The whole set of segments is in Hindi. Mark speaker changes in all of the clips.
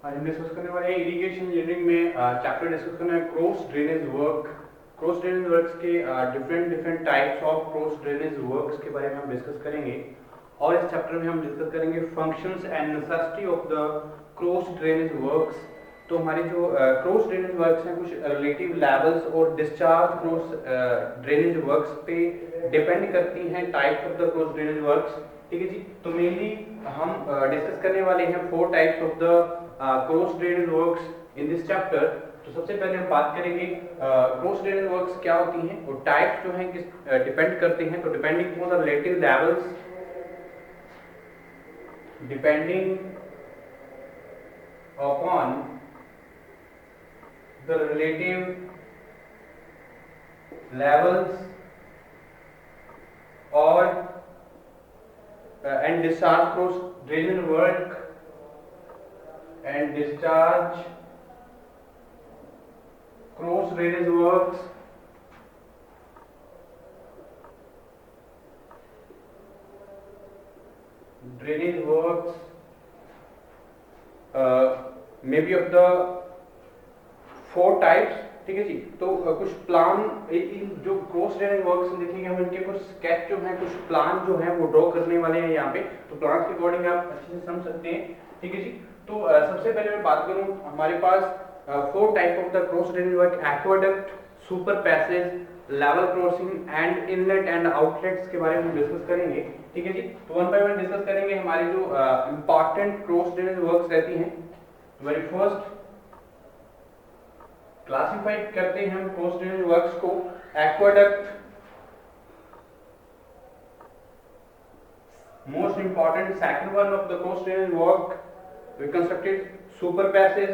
Speaker 1: आज हम डिस्कस करने वाले हैं इरिगेशन इंजीनियरिंग में चैप्टर डिस्कस करना है cross drainage work. Cross drainage works के different types of cross drainage works के बारे में हम डिस्कस करेंगे और इस चैप्टर में हम डिस्कस करेंगे functions and necessity of the cross drainage works. तो हमारे जो क्रॉस ड्रेनेज वर्क्स हैं कुछ रिलेटिव लेवल्स और डिस्चार्ज क्रॉस ड्रेनेज वर्क्स पे डिपेंड करती हैं types of the cross drainage works. ठीक है जी। तो मेनली हम डिस्कस करने वाले हैं 4 types of the cross drainage works in this chapter. तो सबसे पहले हम बात करेंगे क्रॉस ड्रेनेज वर्क्स क्या होती हैं और टाइप्स जो हैं किस डिपेंड करते हैं। तो depending on the relative levels, depending upon the relative levels or and discharge cross drainage work and discharge cross drainage works may be of the 4 types. ठीक है जी। तो कुछ प्लान जो क्रॉस ड्रेनेज वर्क्स देखेंगे हम, इनके कुछ स्केच जो है, कुछ प्लान जो है वो ड्रॉ करने वाले हैं यहाँ पे। तो प्लान के अकॉर्डिंग आप अच्छे से समझ सकते हैं। ठीक है जी। तो सबसे पहले मैं बात करूँ, हमारे पास 4 type of the cross drainage work: aqueduct, super passage, level crossing and inlet and outlets के बारे में हम डिस्कस करेंगे। ठीक है जी। तो 1 बाय 1 डिस्कस करेंगे। हमारे जो इंपॉर्टेंट क्रॉस ड्रेनेज वर्क्स रहती हैं, वेरी फर्स्ट क्लासिफाई करते हैं हम क्रॉस ड्रेनेज वर्क्स को। Aqueduct, most important. Second one of the cross drainage work we constructed super passage,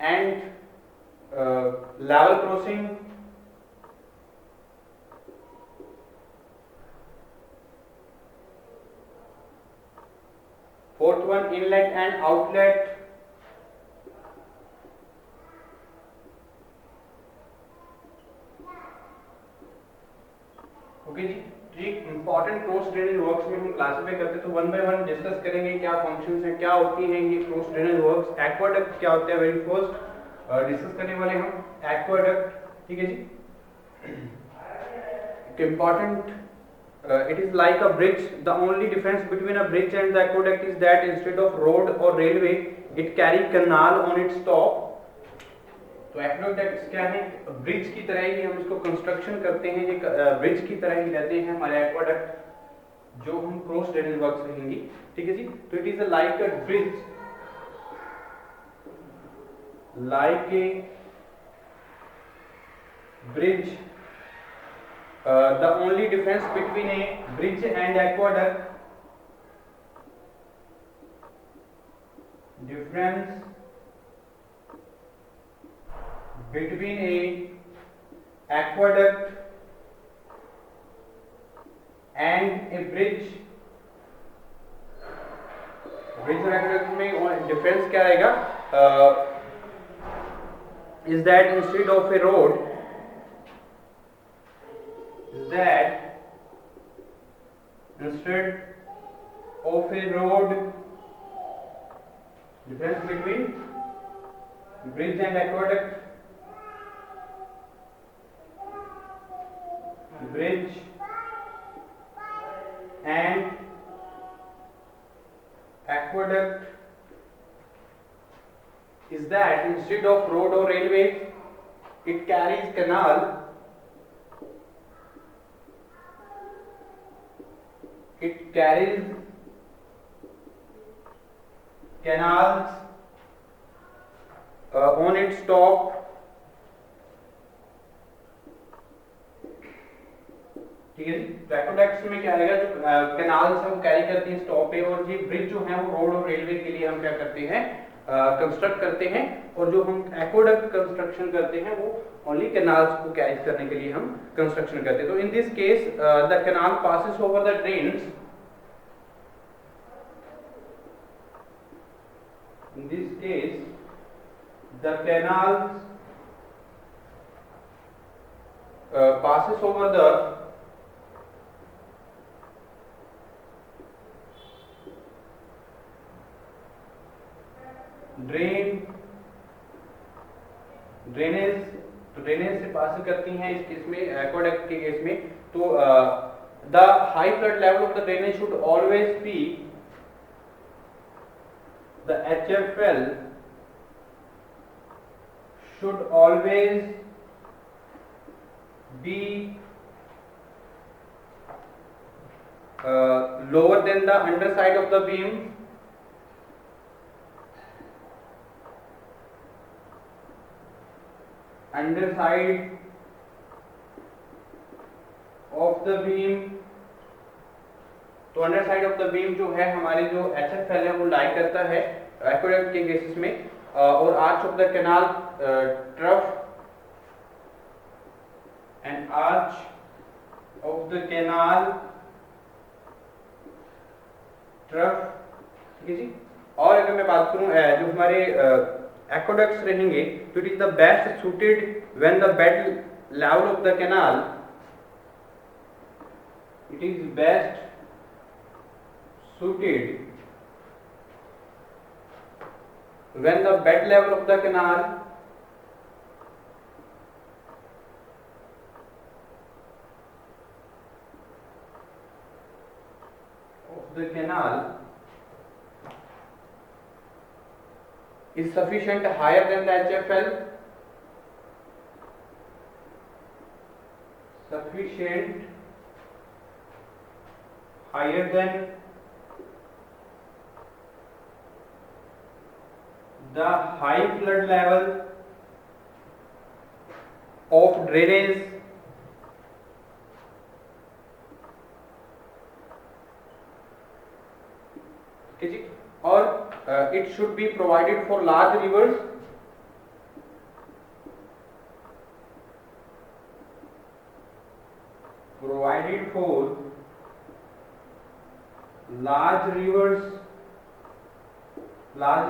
Speaker 1: and level crossing. Fourth one inlet and outlet. Okay जी। ये इंपॉर्टेंट क्रॉस ड्रेनेज वर्क्स में हम क्लासिफाई करते हैं। तो 1 बाय 1 डिस्कस करेंगे क्या फंक्शंस हैं, क्या होती हैं ये क्रॉस ड्रेनेज वर्क्स। एक्वाडक्ट क्या होता है, वेरी फर्स्ट डिस्कस करने वाले हम एक्वाडक्ट। ठीक है जी। Important it is like a bridge. The only difference between a bridge and the aqueduct is that instead of road or railway it carry canal on its top. तो एक्वाडक्ट क्या है, ब्रिज की तरह ही हम इसको कंस्ट्रक्शन करते हैं। ये ब्रिज की तरह ही रहते हैं हमारे एक्वाडक्ट जो हम क्रॉस ड्रेनेज वर्क्स कहेंगे। ठीक है जी। तो it is like a bridge, like a bridge. The only difference between a bridge and aqueduct, difference between a aqueduct and a bridge, bridge और एक्वाडक्ट में डिफरेंस क्या रहेगा, is that instead of a road, difference between bridge and aqueduct, bridge and aqueduct is that instead of road or railway it carries canal. It carries canals on its top. ठीक है जी। एक्वाडक्ट्स में क्या रहेगा, जो कैनाल्स हम कैरी करते हैं स्टॉप पे, और ये ब्रिज जो है वो रोड और रेलवे के लिए हम क्या करते हैं, कंस्ट्रक्ट करते हैं। और जो हम एक्वाडक्ट कंस्ट्रक्शन करते हैं वो ओनली कैनाल्स को कैरी करने के लिए हम कंस्ट्रक्शन करते हैं। तो in this case the canal passes over the drains. In this case, the canals passes over the drainage से पास करती हैं इस केस में, एक्वाडक्ट के केस में। तो the high flood level of the drainage should always be the HFL should always be lower than the underside of the beam, underside of the beam। तो अंडरसाइड ऑफ द बीम जो है हमारे जो HFL है वो लाई करता है एक्वाडक्ट के केसेस में, और arch of the canal trough and arch of the canal trough, ठीक है जी। और अगर मैं बात करूं जो हमारे एक्वाडक्ट्स रहेंगे, तो it is the best suited when the bed level of the canal, it is best suited when the bed level of the canal is sufficient higher than the HFL, sufficient higher than the high flood level of drainage ठीक है। और it should be provided for large rivers, provided for large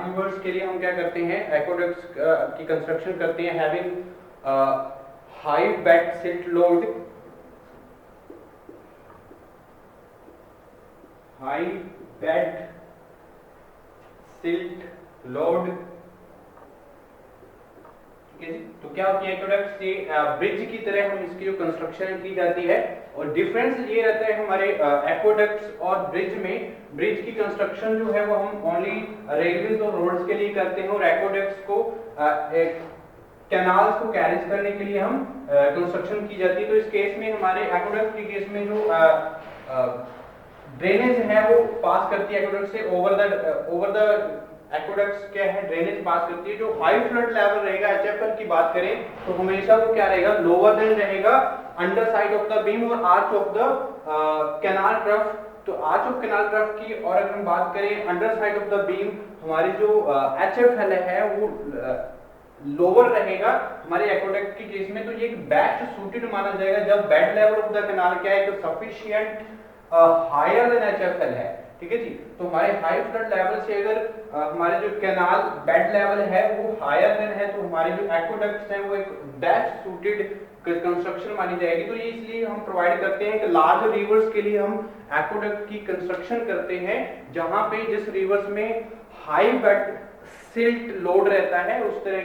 Speaker 1: reverse के लिए हम क्या करते हैं, एक्वाडक्ट्स की कंस्ट्रक्शन करते हैं having high bed silt load, high bed silt load, ठीक है जी। तो क्या होती है एक्वाडक्ट से ब्रिज की तरह हम इसकी जो कंस्ट्रक्शन की जाती है, और डिफरेंस ये रहता है हमारे एक्वाडक्ट्स और ब्रिज में, ब्रिज की कंस्ट्रक्शन जो है वो हम ओनली रेलवेज और रोड्स के लिए करते हैं, और एक्वाडक्ट्स को कैनाल्स को कैरेज करने के लिए हम कंस्ट्रक्शन की जाती है। तो इस केस में हमारे एक्वाडक्ट के केस में जो ड्रेनेज है वो पास करती है एक्वाडक्ट से ओवर द एक्वाडक्ट्स क्या है, ड्रेनेज पास करती है। जो हाई फ्लड लेवल रहेगा HFL की बात करें तो हमेशा वो क्या रहेगा, लोअर देन रहेगा under side of the beam और arch of the canal trough. तो आर्च ऑफ कैनाल ट्रफ की और अगर हम बात करें under side of the beam, हमारी जो HFL है वो लोअर रहेगा हमारे एक्वाडक्ट के केस में। तो ये एक बेस्ट सूटेड माना जाएगा जब bed level of the canal क्या है, तो सफिशिएंट हायर देन HFL है, ठीक है जी। तो हमारे हाई फ्लड लेवल से अगर हमारे जो कैनाल बेड लेवल है वो हायर देन है, तो हमारे जो एक्वाडक्ट्स हैं वो एक बेस्ट सूटेड कंस्ट्रक्शन मानी जाएगी। तो ये इसलिए हम प्रोवाइड करते हैं कि लार्ज रिवर्स के लिए हम एक्वाडक्ट की कंस्ट्रक्शन करते हैं, जहां पे जिस रिवर्स में हाई बेड सिल्ट लोड रहता है उस तरह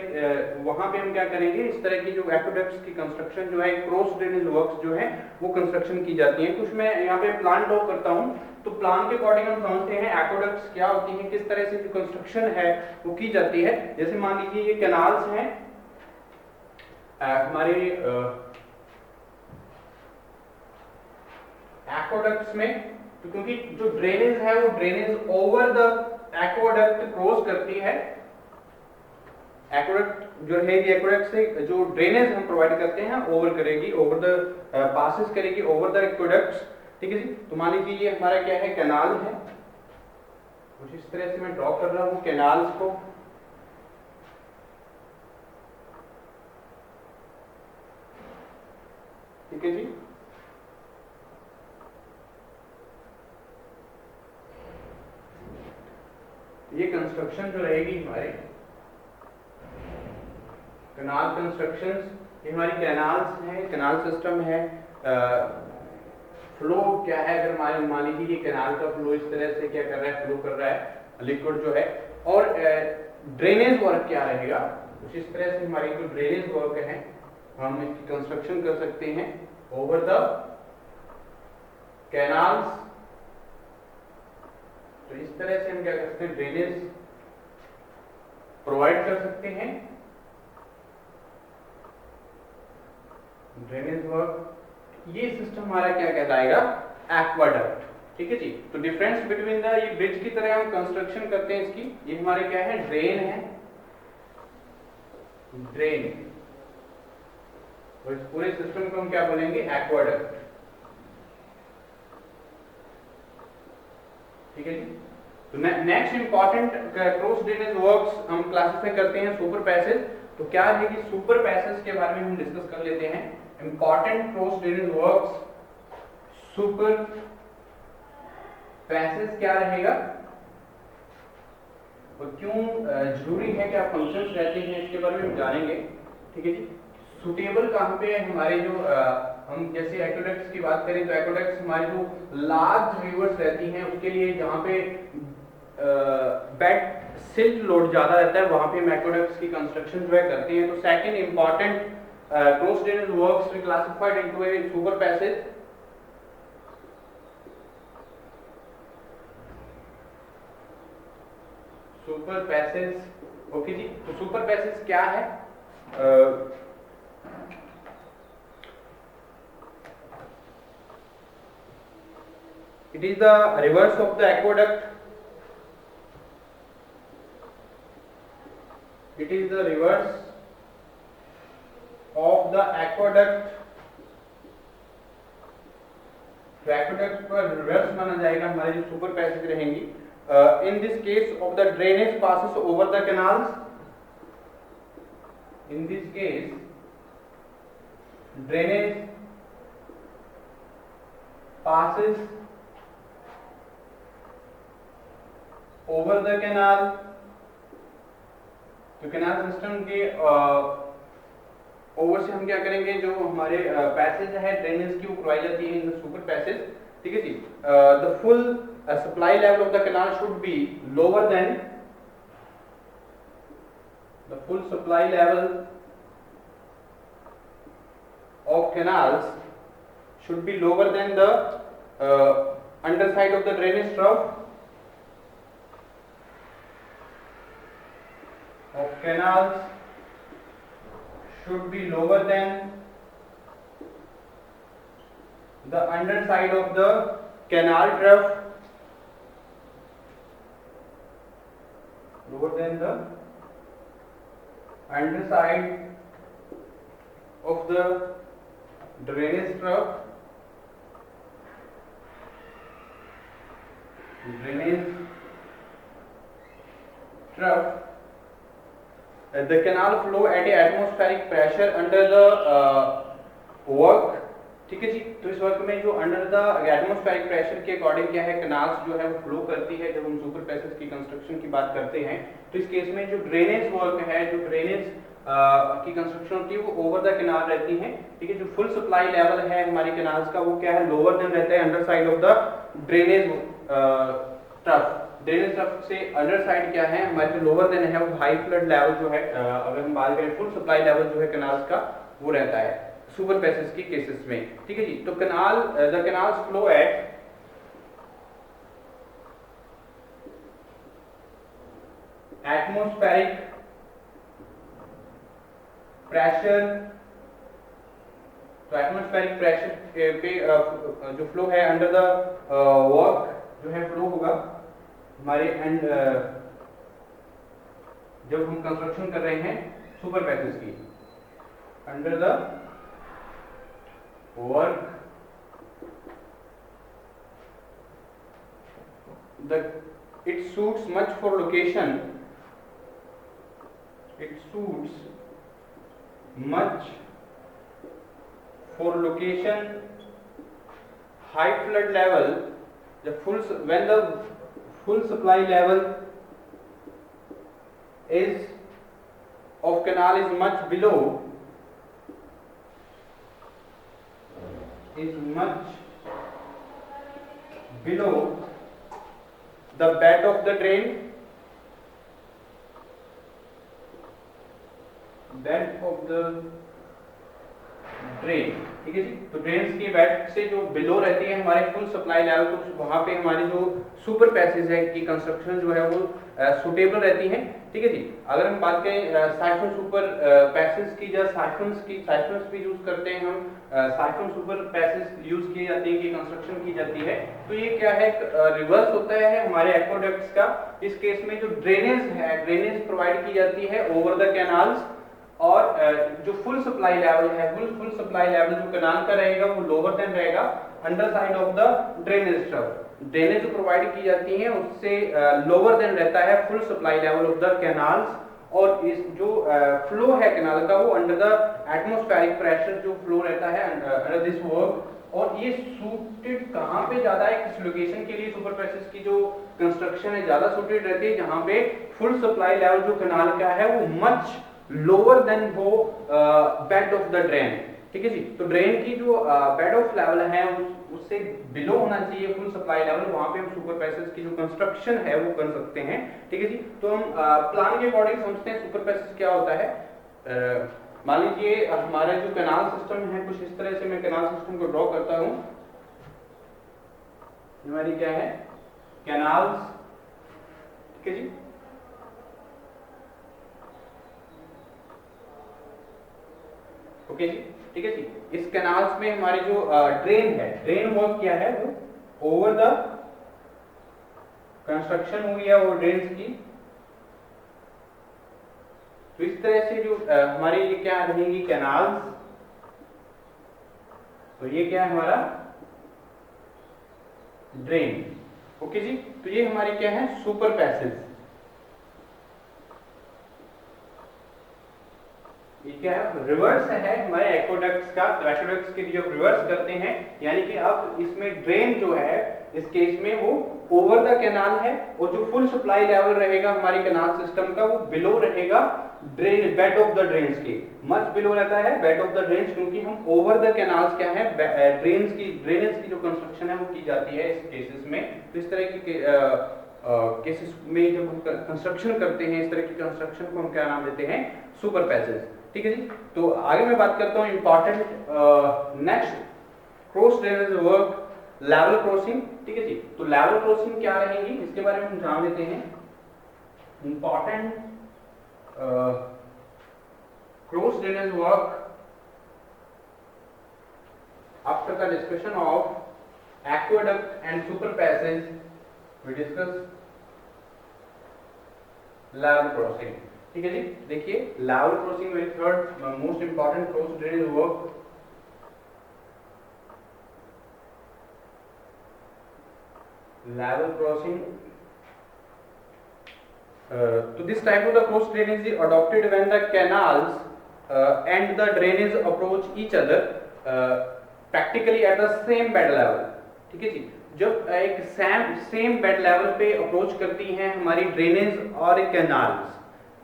Speaker 1: वहां पे हम क्या करेंगे, इस तरह की जो एक्वाडक्ट्स की कंस्ट्रक्शन जो है, क्रॉस ड्रेनेज वर्क्स जो है वो कंस्ट्रक्शन की जाती है। कुछ मैं यहाँ पे प्लान ड्रॉ करता हूँ, तो प्लान के अकॉर्डिंग हम समझते हैं एक्वाडक्ट्स क्या होती हैं, किस तरह से जो कंस्ट्रक्शन है वो की जाती है। जैसे मान लीजिए ये कैनाल्स हैं हमारे एक्वाडक्ट्स में, तो क्योंकि जो ड्रेनेज है वो drainage over the aqueduct cross करती है, एक्वाडक्ट जो है एक्वाडक्ट से जो ड्रेनेज हम प्रोवाइड करते हैं ओवर करेगी, ओवर द पासेस करेगी ओवर द एक्वाडक्ट्स, ठीक है जी। तो मान लीजिए ये हमारा क्या है, कैनाल है, कुछ इस तरह से मैं ड्रॉ कर रहा हूं कैनाल्स को, ठीक है जी। ये कंस्ट्रक्शन जो रहेगी हमारे कैनाल कंस्ट्रक्शंस, ये हमारी कैनाल्स हैं, कैनाल सिस्टम है। फ्लो क्या है, अगर मान लीजिए ये कैनाल का फ्लो इस तरह से क्या कर रहा है, फ्लो कर रहा है लिक्विड जो है, और ड्रेनेज वर्क क्या रहेगा, कुछ इस तरह से हमारी जो ड्रेनेज वर्क है हम इसकी कंस्ट्रक्शन कर सकते हैं ओवर द कैनाल्स। तो इस तरह से हम क्या कर सकते हैं, ड्रेनेज प्रोवाइड कर सकते हैं, ड्रेनेज वर्क। ये सिस्टम हमारा क्या कहलाएगा, एक्वाडक्ट। ठीक है जी। तो डिफरेंस बिटवीन द, ये ब्रिज की तरह हम कंस्ट्रक्शन करते हैं इसकी, ये हमारे क्या है, ड्रेन है, ड्रेन। और इस पूरे सिस्टम को हम क्या बोलेंगे, एक्वाडक्ट। ठीक है जी। तो next important cross drainage works हम क्लासिफाई करते हैं सुपर पैसेज। तो क्या है कि सुपर पैसेज के बारे में हम डिस्कस कर लेते हैं। Important cross drainage works, super passage क्या रहेगा और क्यों जरूरी है, क्या फंक्शंस रहते हैं, इसके बारे में हम जानेंगे। ठीक है जी। सुटेबल कहाँ पे है हमारे जो हम जैसे एक्वाडक्ट्स की बात करें तो एक्वाडक्ट्स हमारे जो लार्ज रिवर्स रहती हैं उसके लिए, जहाँ पे बेड सिल्ट लोड ज्यादा रहता है, वहां पे हम एक्वाडक्ट्स की कंस्ट्रक्शन जो है करते हैं। तो second important cross drainage works we classified into a super passage. Super passage, okay जी। तो सुपर पैसेज क्या है, it is the reverse of the aqueduct, it is the reverse of the aqueduct। तो एक्वाडक्ट पर रिवर्स माना जाएगा हमारे जो सुपर पैसेज रहेंगी। In this case of the drainage passes over the canals, in this case drainage passes over the canal। तो कैनाल सिस्टम के ओवर से हम क्या करेंगे, जो हमारे पैसेज है ड्रेनेज की वो करवाई जाती है इन द सुपर पैसेज। ठीक है जी। The full supply level of the canal should be lower than, the full supply level of canals should be lower than the underside of the drainage trough of canals, should be lower than the underside of the canal trough, lower than the underside of the drainage trough, drainage trough। The canal flow at a atmospheric pressure under the work। ठीक है जी। तो इस वर्क में जो अंडर द एटमॉस्फेरिक प्रेशर के अकॉर्डिंग क्या है, कैनाल्स जो है वो फ्लो करती है जब हम सुपर पैसेज की कंस्ट्रक्शन की बात करते हैं। तो इस केस में जो ड्रेनेज वर्क है, जो ड्रेनेज की कंस्ट्रक्शन होती है वो ओवर द कैनाल रहती है। ठीक है। जो फुल सप्लाई लेवल है हमारी कैनाल्स का वो क्या है, लोअर देन रहता है under side of the drainage trough. Drainage trough से अंडर साइड क्या है हमारे जो लोअर देन है वो हाई फ्लड लेवल जो है, अगर हम बात करें फुल सप्लाई लेवल जो है कैनाल्स का वो रहता है सुपर पैसेज के केसेस में। ठीक है जी। तो canal, the canals flow at atmospheric pressure. तो एटमॉस्फेरिक प्रेशर पे जो फ्लो है अंडर द वर्क जो है फ्लो होगा हमारे एंड जब हम कंस्ट्रक्शन कर रहे हैं सुपर पैसेज की, under the work the it suits much for location, it suits much for location high flood level, the full when the full supply level is of canal is much below, is much below the bed of the drain, bed of the drain, ठीक है जी। तो ड्रेन्स की बेड से जो बिलो रहती है हमारे फुल सप्लाई लेवल, तो वहां पे हमारी जो सुपर पैसेज है की कंस्ट्रक्शन जो है वो सुटेबल रहती है, ठीक है जी। अगर हम बात करें साइफन सुपर पैसेज की या साइफन्स भी यूज करते हैं हम, साइफन सुपर पैसेज यूज किए जाते हैं कि कंस्ट्रक्शन की जाती है। तो ये क्या है, रिवर्स होता है हमारे एक्वाडक्ट्स का। इस केस में जो ड्रेनेज है, ड्रेनेज प्रोवाइड की जाती है ओवर द कैनाल्स, और जो फुल सप्लाई लेवल है, फुल सप्लाई लेवल जो कैनाल का रहेगा वो लोअर देन रहेगा under side of the drainage trough. Drainage जो प्रोवाइड की जाती है उससे लोअर देन रहता है full supply level of the canals, और इस जो फ्लो है कैनाल का वो अंडर द एटमॉस्फेरिक प्रेशर जो फ्लो रहता है अंडर दिस वर्क। और ये सूटेड कहाँ पे ज्यादा है, किस लोकेशन के लिए सुपर पैसेज की जो कंस्ट्रक्शन है ज्यादा सूटेड रहती है, जहाँ पे फुल सप्लाई लेवल जो कैनाल का है वो मच लोअर देन हो बेड ऑफ द ड्रेन, ठीक है जी। तो ड्रेन की जो बेड ऑफ लेवल है उससे बिलो होना चाहिए फुल सप्लाई लेवल, वहां पे हम सुपर पैसेज की जो कंस्ट्रक्शन है वो कर सकते हैं, ठीक है जी। तो हम प्लान के अकॉर्डिंग समझते हैं सुपर पैसेज क्या होता है। मान लीजिए हमारा जो कैनाल सिस्टम है कुछ इस तरह से, मैं कैनाल सिस्टम को ड्रॉ करता हूं। हमारी क्या है, कैनाल्स, ठीक है जी। ओके जी, ठीक है जी। इस कैनाल्स में हमारी जो ड्रेन है, ड्रेन वर्क क्या है वो ओवर द कंस्ट्रक्शन हुई है वो ड्रेन्स की। तो इस तरह से जो हमारी ये क्या रहेंगी कैनाल्स, तो ये क्या है हमारा ड्रेन, ओके जी। तो ये हमारी क्या है सुपर पैसेज, ये क्या है रिवर्स है हमारे एक्वाडक्ट्स का। तो एक्वाडक्ट्स के लिए जब रिवर्स करते हैं यानी कि अब इसमें ड्रेन जो है इस केस में वो ओवर द कैनाल है, और जो फुल सप्लाई लेवल रहेगा हमारे कैनाल सिस्टम का वो बिलो रहेगा drain bed of the drains के, मच बिलो रहता है बेड ऑफ द ड्रेन्स, क्योंकि हम ओवर द कैनाल्स क्या है ड्रेन्स की ड्रेनेज की जो कंस्ट्रक्शन है वो की जाती है इस केसेस में। तो इस तरह की केसेस में जब हम कंस्ट्रक्शन करते हैं इस तरह की कंस्ट्रक्शन को हम क्या नाम देते हैं सुपर पैसेज, ठीक है जी। तो आगे मैं बात करता हूँ important next cross drainage work level crossing, ठीक है जी। तो लेवल क्रॉसिंग क्या रहेगी इसके बारे में हम जान लेते हैं। Important cross drainage work after the discussion of aqueduct and super passage we discuss level crossing, ठीक है जी। देखिए level crossing very third most important cross drainage work. Level crossing, तो this type of the cross drainage is adopted when the canals and the drainage approach each other practically at the same bed level, ठीक है जी। जब एक सेम बेड लेवल पे अप्रोच करती हैं हमारी ड्रेनेज और कैनाल्स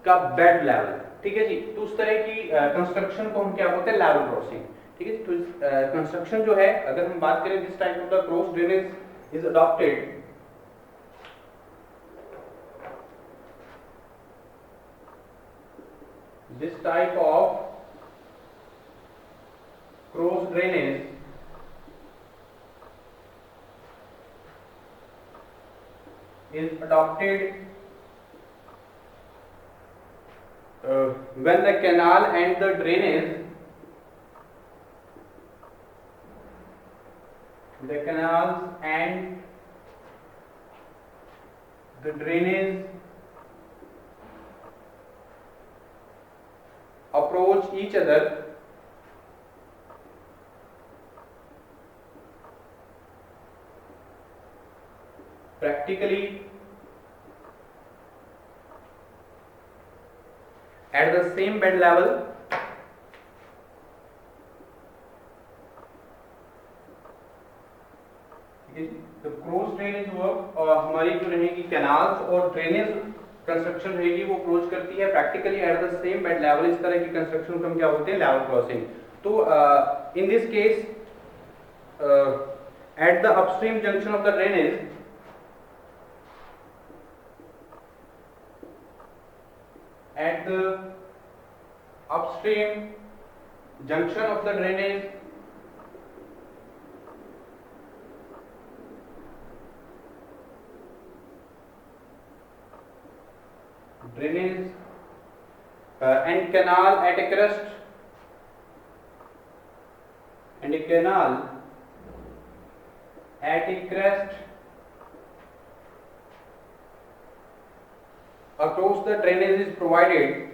Speaker 1: का बेड लेवल, ठीक है जी। तो उस तरह की कंस्ट्रक्शन को हम क्या बोलते हैं लेवल क्रॉसिंग, ठीक है। तो कंस्ट्रक्शन जो है अगर हम बात करें this type of the cross drainage is adopted, this type of cross drainage is adopted when the canal and the drainage, the canals and the drainage approach each other practically at the same bed level, तो क्रॉस ड्रेनेज वर्क हमारी जो रहेगी कैनाल्स और ड्रेनेज कंस्ट्रक्शन रहेगी वो अप्रोच करती है practically at the same bed level. इस तरह की कंस्ट्रक्शन को हम क्या बोलते हैं लेवल क्रॉसिंग। तो in this case at the upstream junction of the drainage, at the upstream junction of the drainage and canal at a crest and a canal at a crest across the drainage is provided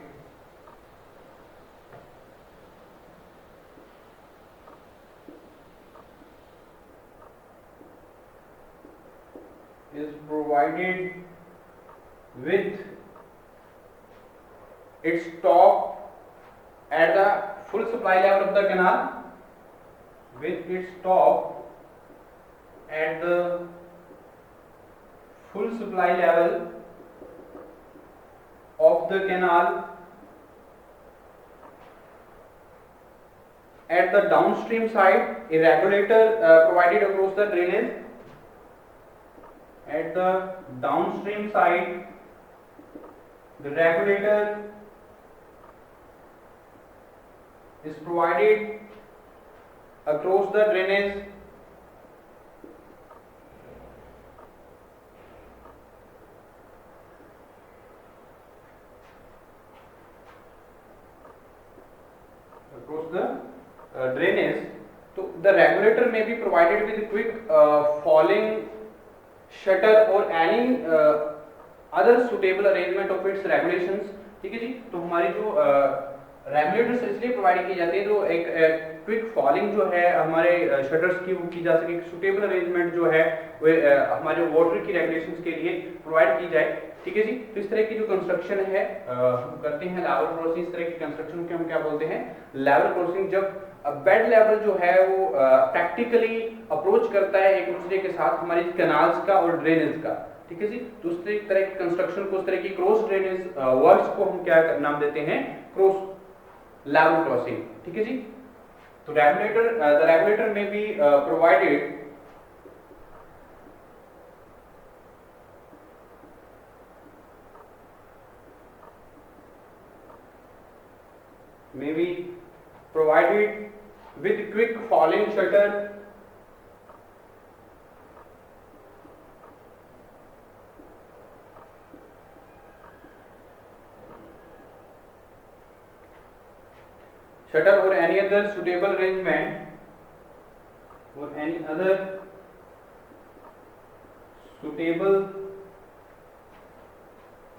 Speaker 1: with its top at the full supply level of the canal, with its top at the full supply level of the canal, at the downstream side a regulator provided across the drainage. At the downstream side the regulator is provided across the drainage drainage. So the regulator may be provided with quick falling shutter or any other suitable arrangement of its regulations. ठीक है जी, तो हमारी जो रेगुलेटर्स इसलिए प्रोवाइड किए जाते हैं जो एक क्विक फॉलिंग जो है हमारे शटर्स की वो की जा सके, सुटेबल अरेंजमेंट जो है वो हमारे वाटर की रेगुलेशंस के लिए प्रोवाइड की जाए। ठीक है जी, तो इस तरह की जो कंस्ट्रक्शन है हम करते हैं लेवल क्रॉसिंग। इस तरह की कंस्ट्रक्शन को हम क्या बोलते हैं, लेवल क्रॉसिंग। जब बेड लेवल जो है वो प्रैक्टिकली अप्रोच करता है एक दूसरे के साथ हमारी कैनाल्स का और ड्रेनेज का। ठीक है जी, तो उस तरह की कंस्ट्रक्शन को, उस तरह की क्रॉस ड्रेनेज वर्क्स को हम क्या नाम देते हैं, क्रॉस लेवल क्रॉसिंग। ठीक है जी, तो द रेगुलेटर में be provided with quick falling shutter or any other suitable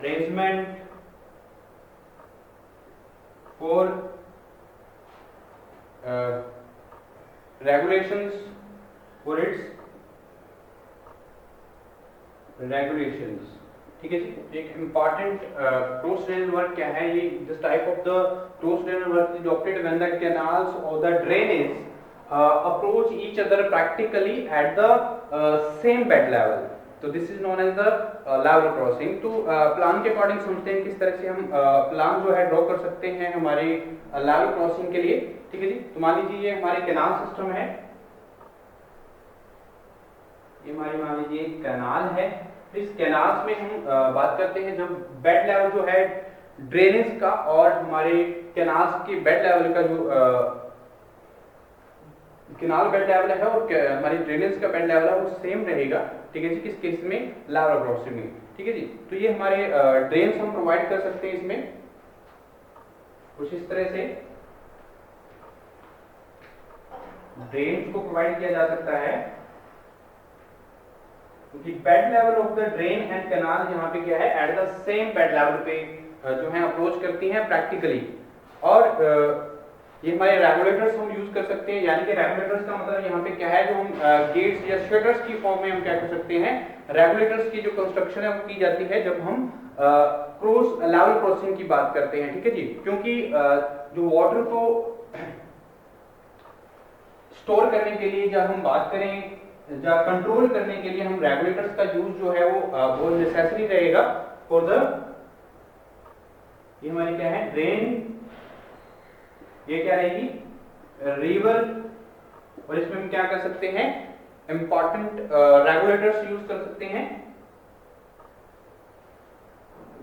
Speaker 1: arrangement for regulations for its regulations। ठीक है जी, एक इम्पॉर्टेंट क्रॉस ड्रेनेज वर्क क्या है, ये this type of the cross drainage work is adopted when the canals or the drainage approach each other practically at the same bed level। तो this is known as the level crossing. तो प्लान के अकॉर्डिंग समझते हैं किस तरह से हम प्लान जो है ड्रॉ कर सकते हैं हमारे लेवल क्रॉसिंग के लिए। ठीक है जी, तो मान लीजिए ये हमारे कैनाल सिस्टम है, ये हमारी मान लीजिए कैनाल है। इस कैनाल्स में हम बात करते हैं जब बेड लेवल जो है ड्रेनेज का और हमारे कैनाल्स के बेड लेवल का जो कैनाल बेड लेवल है और हमारी ड्रेनेज का बेड लेवल है वो सेम रहेगा। ठीक है जी, किस केस में, लेवल क्रॉसिंग में। ठीक है जी, तो ये हमारे ड्रेन्स हम प्रोवाइड कर सकते हैं इसमें कुछ इस तरह से ड्रेन्स को प्रोवाइड किया जा सकता है, क्योंकि bed level of the drain and canal यहाँ पे क्या है, at the same bed level पे जो है अप्रोच करती हैं प्रैक्टिकली। और ये हमारे रेगुलेटर्स हम यूज कर सकते हैं, यानी कि रेगुलेटर्स का मतलब यहाँ पे क्या है, जो हम गेट्स या शटर्स की फॉर्म में हम क्या कर सकते हैं, रेगुलेटर्स की जो कंस्ट्रक्शन है वो की जाती है जब हम क्रॉस लेवल क्रॉसिंग की बात करते हैं। ठीक है जी, क्योंकि जो वाटर को स्टोर करने के लिए जब हम बात करें या कंट्रोल करने के लिए हम रेगुलेटर्स का यूज जो है वो बहुत नेसेसरी रहेगा फॉर द, ये हमारी क्या है, ड्रेन, ये क्या रहेगी, रिवर। और इसमें हम क्या कर सकते हैं, इंपॉर्टेंट रेगुलेटर्स यूज कर सकते हैं।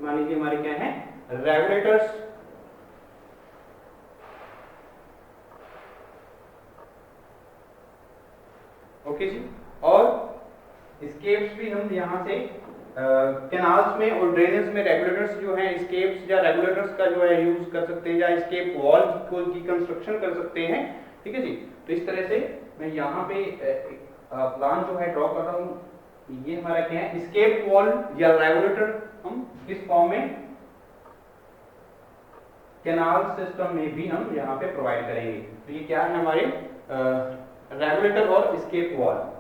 Speaker 1: मान लीजिए हमारे क्या है, रेगुलेटर्स स्केप्स भी हम यहाँ से कैनाल्स में और ड्रेनेज में रेगुलेटर्स जो हैं, स्केप्स या रेगुलेटर्स का जो है यूज कर सकते हैं, या स्केप वॉल की कंस्ट्रक्शन कर सकते हैं। ठीक है जी। तो इस तरह से मैं यहाँ पे प्लान जो है ड्रॉ कर रहा हूँ। ये हमारा क्या है, स्केप वॉल या रेगुलेटर हम किस फॉर्म में, कैनाल सिस्टम में भी हम यहाँ पे प्रोवाइड करेंगे। तो ये क्या है हमारे रेगुलेटर और स्केप वॉल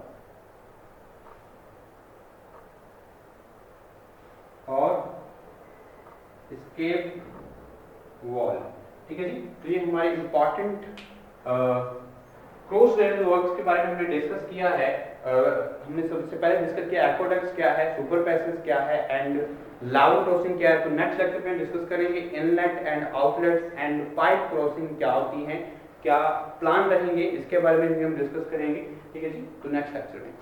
Speaker 1: और स्केप वॉल। ठीक है जी। तो ये हमारे इंपॉर्टेंट क्रॉस ड्रेनेज वर्क्स के बारे में हमने डिस्कस किया है। हमने सबसे पहले डिस्कस किया एक्वाडक्ट्स क्या है, सुपर पैसेज क्या है एंड लेवल क्रॉसिंग क्या है। तो नेक्स्ट लेक्चर में डिस्कस करेंगे inlet and outlets and pipe crossing क्या होती हैं, क्या प्लान रहेंगे, इसके बारे में भी हम डिस्कस करेंगे। ठीक है जी। तो नेक्स्ट लेक्चर में